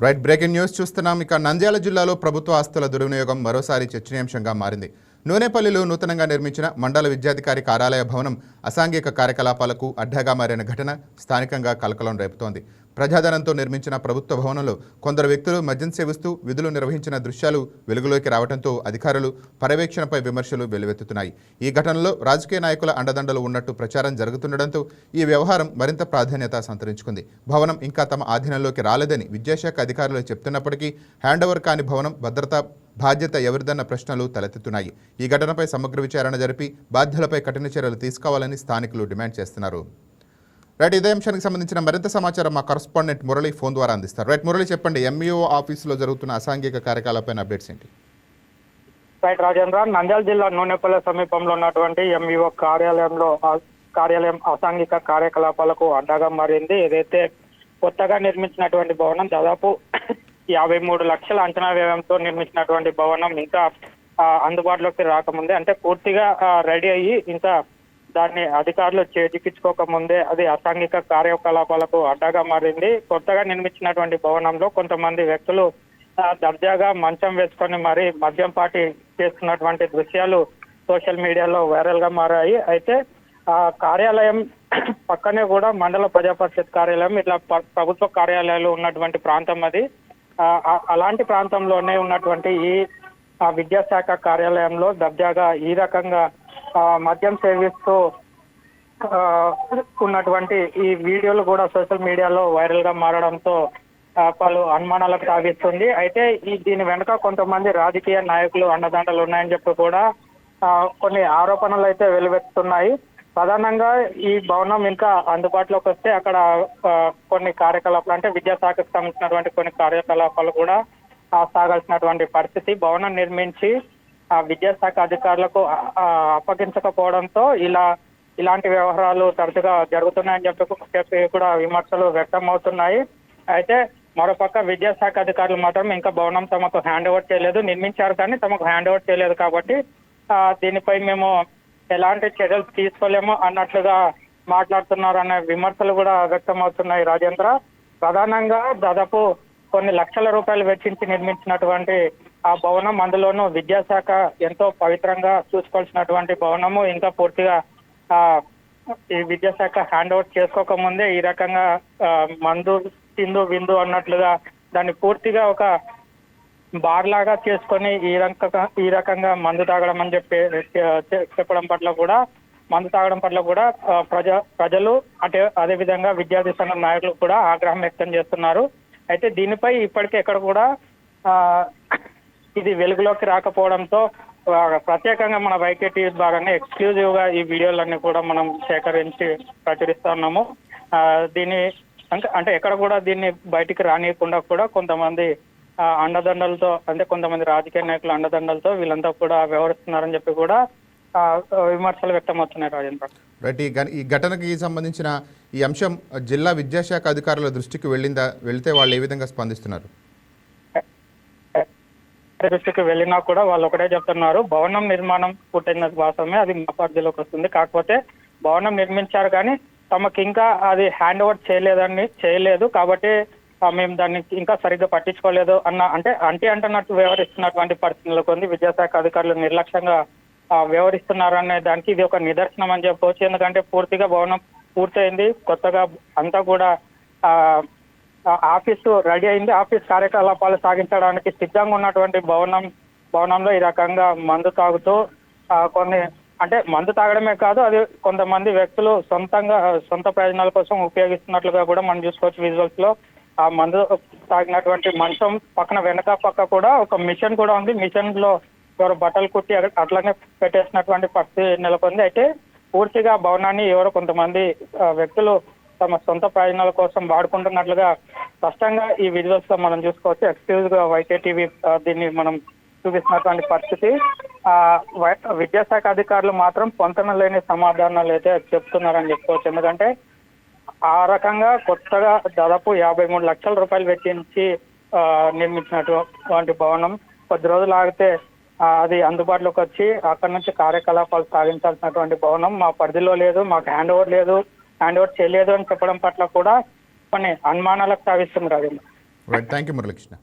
Right, breaking news చూస్తున్నాం. ఇక నంద్యాల జిల్లాలో ప్రభుత్వ ఆస్తుల దుర్వినియోగం మరోసారి చర్చనీయాంశంగా మారింది. నూనెపల్లిలో నూతనంగా నిర్మించిన మండల విద్యాధికారి కార్యాలయ భవనం అసాంఘిక కార్యకలాపాలకు అడ్డాగా మారిన ఘటన స్థానికంగా కలకలం రేపుతోంది. ప్రజాధనంతో నిర్మించిన ప్రభుత్వ భవనంలో కొందరు వ్యక్తులు మద్యం సేవిస్తూ విధులు నిర్వహించిన దృశ్యాలు వెలుగులోకి రావడంతో అధికారులు పర్యవేక్షణపై విమర్శలు వెల్లువెత్తుతున్నాయి. ఈ ఘటనలో రాజకీయ నాయకుల అండదండలు ఉన్నట్టు ప్రచారం జరుగుతుండటంతో ఈ వ్యవహారం మరింత ప్రాధాన్యత సంతరించుకుంది. భవనం ఇంకా తమ ఆధీనంలోకి రాలేదని విద్యాశాఖ అధికారులు చెప్తున్నప్పటికీ హ్యాండ్ ఓవర్ కాని భవనం భద్రతా బాధ్యత ఎవరిదన్న ప్రశ్నలు తలెత్తుతున్నాయి. ఈ ఘటనపై సమగ్ర విచారణ జరిపి బాధ్యులపై కఠిన చర్యలు తీసుకోవాలని స్థానికులు డిమాండ్ చేస్తున్నారు. రైట్, ఇదే అంశానికి సంబంధించిన మరింత సమాచారం మా కరస్పాండెంట్ మురళి ఫోన్ ద్వారా అందిస్తారు. రైట్ మురళి, చెప్పండి, ఎంఈఓ ఆఫీసులో జరుగుతున్న అసాంఘిక కార్యకలాపాలపైన అప్డేట్స్ ఏంటి? రైట్ రాజేంద్ర, నంద్యాల జిల్లా నూనెపల్లి సమీపంలో ఉన్నటువంటి ఎంఈఓ కార్యాలయం అసాంఘిక కార్యకలాపాలకు అడ్డాగా మారింది. ఏదైతే కొత్తగా నిర్మించినటువంటి భవనం దాదాపు 53 లక్షల అంచనా వ్యయంతో నిర్మించినటువంటి భవనం ఇంకా అందుబాటులోకి రాకముందే, అంటే పూర్తిగా రెడీ అయ్యి ఇంకా దాన్ని అధికారులు చేజిక్కించుకోకముందే అది అసాంఘిక కార్యకలాపాలకు అడ్డాగా మారింది. కొత్తగా నిర్మించినటువంటి భవనంలో కొంతమంది వ్యక్తులు దర్జాగా మంచం వేసుకొని మరి మద్యం పార్టీ చేస్తున్నటువంటి దృశ్యాలు సోషల్ మీడియాలో వైరల్ గా మారాయి. అయితే ఆ కార్యాలయం పక్కనే కూడా మండల ప్రజా పరిషత్ కార్యాలయం, ఇట్లా ప్రభుత్వ కార్యాలయాలు ఉన్నటువంటి ప్రాంతం అది. అలాంటి ప్రాంతంలోనే ఉన్నటువంటి ఈ విద్యాశాఖ కార్యాలయంలో దర్జాగా ఈ రకంగా మద్యం సేవిస్తూ ఉన్నటువంటి ఈ వీడియోలు కూడా సోషల్ మీడియాలో వైరల్ గా మారడంతో పలు అనుమానాలకు తాగిస్తుంది. అయితే దీని వెనుక కొంతమంది రాజకీయ నాయకులు అండదండలు ఉన్నాయని చెప్పి కూడా కొన్ని ఆరోపణలు అయితే వెలువెత్తుతున్నాయి. ప్రధానంగా ఈ భవనం ఇంకా అందుబాటులోకి వస్తే అక్కడ కొన్ని కార్యకలాపాలు, అంటే విద్యాశాఖకు సంబంధించినటువంటి కొన్ని కార్యకలాపాలు కూడా సాగాల్సినటువంటి పరిస్థితి. భవనం నిర్మించి విద్యాశాఖ అధికారులకు అప్పగించకపోవడంతో ఇలాంటి వ్యవహారాలు తరచుగా జరుగుతున్నాయని చెప్పి కూడా విమర్శలు వ్యక్తం అవుతున్నాయి. అయితే మరోపక్క విద్యాశాఖ అధికారులు మాత్రం ఇంకా భవనం తమకు హ్యాండ్ ఓవర్ చేయలేదు, నిర్మించారు కానీ తమకు హ్యాండ్ ఓవర్ చేయలేదు కాబట్టి దీనిపై మేము ఎలాంటి చర్యలు తీసుకోలేము అన్నట్లుగా మాట్లాడుతున్నారు అనే విమర్శలు కూడా వ్యక్తం అవుతున్నాయి. రాజేంద్ర, ప్రధానంగా దాదాపు కొన్ని లక్షల రూపాయలు వెచ్చించి నిర్మించినటువంటి ఆ భవనం, అందులోనూ విద్యాశాఖ ఎంతో పవిత్రంగా చూసుకోవాల్సినటువంటి భవనము ఇంకా పూర్తిగా ఈ విద్యాశాఖ హ్యాండ్ ఓవర్ చేసుకోకముందే ఈ రకంగా మందు సింధు విందు అన్నట్లుగా దాన్ని పూర్తిగా ఒక బార్ లాగా చేసుకొని ఈ రకంగా మందు తాగడం అని చెప్పడం పట్ల కూడా, మందు తాగడం పట్ల కూడా ప్రజలు అదే విధంగా విద్యార్థి సంఘం నాయకులు కూడా ఆగ్రహం వ్యక్తం చేస్తున్నారు. అయితే దీనిపై ఇప్పటికే ఎక్కడ కూడా ఇది వెలుగులోకి రాకపోవడంతో ప్రత్యేకంగా మన వైకేటీ భాగంగా ఎక్స్క్లూజివ్ గా ఈ వీడియోలన్నీ కూడా మనం సేకరించి ప్రచురిస్తా ఉన్నాము. దీన్ని అంటే ఎక్కడ కూడా దీన్ని బయటికి రానియకుండా కూడా కొంతమంది అండదండలతో, అంటే కొంతమంది రాజకీయ నాయకుల అండదండలతో వీళ్ళంతా కూడా వ్యవహరిస్తున్నారని చెప్పి కూడా విమర్శలు వ్యక్తమవుతున్నాయి. రాజేంద్ర, రైట్, ఈ ఘటనకి సంబంధించిన ఈ అంశం జిల్లా విద్యాశాఖ అధికారుల దృష్టికి వెళ్తే వాళ్ళు ఏ విధంగా స్పందిస్తున్నారు? దృష్టికి వెళ్ళినా కూడా వాళ్ళు ఒకటే చెప్తున్నారు, భవనం నిర్మాణం పూర్తయిన వాస్తవమే, అది మా పరిధిలోకి వస్తుంది, కాకపోతే భవనం నిర్మించారు కానీ తమకు ఇంకా అది హ్యాండ్ ఓవర్ చేయలేదు కాబట్టి మేము దాన్ని ఇంకా సరిగ్గా పట్టించుకోలేదు అంటున్నట్టు వ్యవహరిస్తున్నటువంటి పరిస్థితులకు ఉంది. విద్యాశాఖ అధికారులు నిర్లక్ష్యంగా వ్యవహరిస్తున్నారు అనే దానికి ఇది ఒక నిదర్శనం అని చెప్పవచ్చు. ఎందుకంటే పూర్తిగా భవనం పూర్తయింది, కొత్తగా అంతా కూడా ఆఫీసు రెడీ అయింది, ఆఫీస్ కార్యకలాపాలు సాగించడానికి సిద్ధంగా ఉన్నటువంటి భవనంలో ఈ రకంగా మందు తాగుతూ కొన్ని, అంటే మందు తాగడమే కాదు, అది కొంతమంది వ్యక్తులు సొంత ప్రయోజనాల కోసం ఉపయోగిస్తున్నట్లుగా కూడా మనం చూసుకోవచ్చు. విజువల్స్ లో ఆ మందు తాగినటువంటి మంచం వెనక పక్క కూడా ఒక మిషన్ కూడా ఉంది. మిషన్ లో ఎవరు బట్టలు కుట్టి అట్లనే పెట్టేసినటువంటి పరిస్థితి నెలకొంది. అయితే పూర్తిగా భవనాన్ని ఎవరో కొంతమంది వ్యక్తులు తమ సొంత ప్రయోజనాల కోసం వాడుకుంటున్నట్లుగా స్పష్టంగా ఈ విజువల్స్ లో మనం చూసుకోవచ్చు. ఎక్స్క్లూజివ్ గా వైకే టీవీ దీన్ని మనం చూపిస్తున్నటువంటి పరిస్థితి. విద్యాశాఖ అధికారులు మాత్రం పొంతన లేని సమాధానాలు అయితే చెప్తున్నారని చెప్పుకోవచ్చు. ఎందుకంటే ఆ రకంగా కొత్తగా దాదాపు 53 లక్షల రూపాయలు వెచ్చించి నిర్మించినటువంటి భవనం కొద్ది రోజులు ఆగితే అది అందుబాటులోకి వచ్చి అక్కడి నుంచి కార్యకలాపాలు సాగించాల్సినటువంటి భవనం మా పరిధిలో లేదు, మాకు హ్యాండ్ ఓవర్ చేయలేదు అని చెప్పడం పట్ల కూడా కొన్ని అనుమానాలకు తావిస్తుంది. Rajendra, right, thank you Muralikrishna.